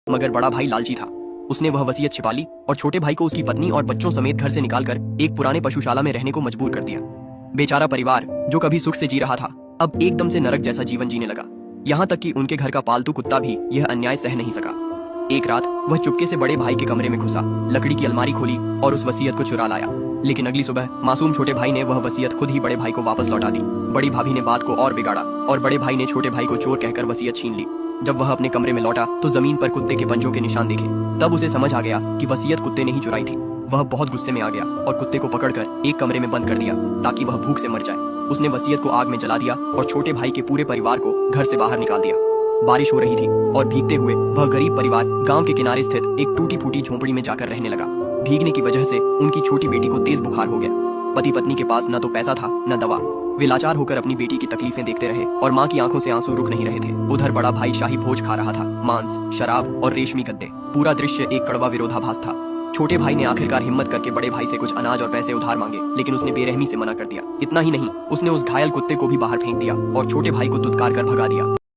मगर बड़ा भाई लालची था। उसने वह वसीयत छिपा ली और छोटे भाई को उसकी पत्नी और बच्चों समेत घर से निकालकर एक पुराने पशुशाला में रहने को मजबूर कर दिया। बेचारा परिवार जो कभी सुख से जी रहा था अब एकदम से नरक जैसा जीवन जीने लगा। यहाँ तक कि उनके घर का पालतू कुत्ता भी यह अन्याय सह नहीं सका। एक रात वह चुपके से बड़े भाई के कमरे में घुसा, लकड़ी की अलमारी खोली और उस वसीयत को चुरा लाया। लेकिन अगली सुबह मासूम छोटे भाई ने वह वसीयत खुद ही बड़े भाई को वापस लौटा दी। बड़ी भाभी ने बात को और बिगाड़ा और बड़े भाई ने छोटे भाई को चोर कहकर वसीयत छीन ली। जब वह अपने कमरे में लौटा तो जमीन पर कुत्ते के पंजों के निशान देखे। तब उसे समझ आ गया कि वसीयत कुत्ते ने ही चुराई थी। वह बहुत गुस्से में आ गया और कुत्ते को पकड़कर एक कमरे में बंद कर दिया ताकि वह भूख से मर जाए। उसने वसीयत को आग में जला दिया और छोटे भाई के पूरे परिवार को घर से बाहर निकाल दिया। बारिश हो रही थी और भीगते हुए वह गरीब परिवार गांव के किनारे स्थित एक टूटी फूटी झोंपड़ी में जाकर रहने लगा। भीगने की वजह से उनकी छोटी बेटी को तेज बुखार हो गया। पति पत्नी के पास न तो पैसा था न दवा। वे लाचार होकर अपनी बेटी की तकलीफें देखते रहे और माँ की आंखों से आंसू रुक नहीं रहे थे। उधर बड़ा भाई शाही भोज खा रहा था, मांस, शराब और रेशमी गद्दे। पूरा दृश्य एक कड़वा विरोधाभास था। छोटे भाई ने आखिरकार हिम्मत करके बड़े भाई से कुछ अनाज और पैसे उधार मांगे, लेकिन उसने बेरहमी से मना कर दिया। इतना ही नहीं, उसने उस घायल कुत्ते को भी बाहर फेंक दिया और छोटे भाई को दुत्कार कर भगा दिया।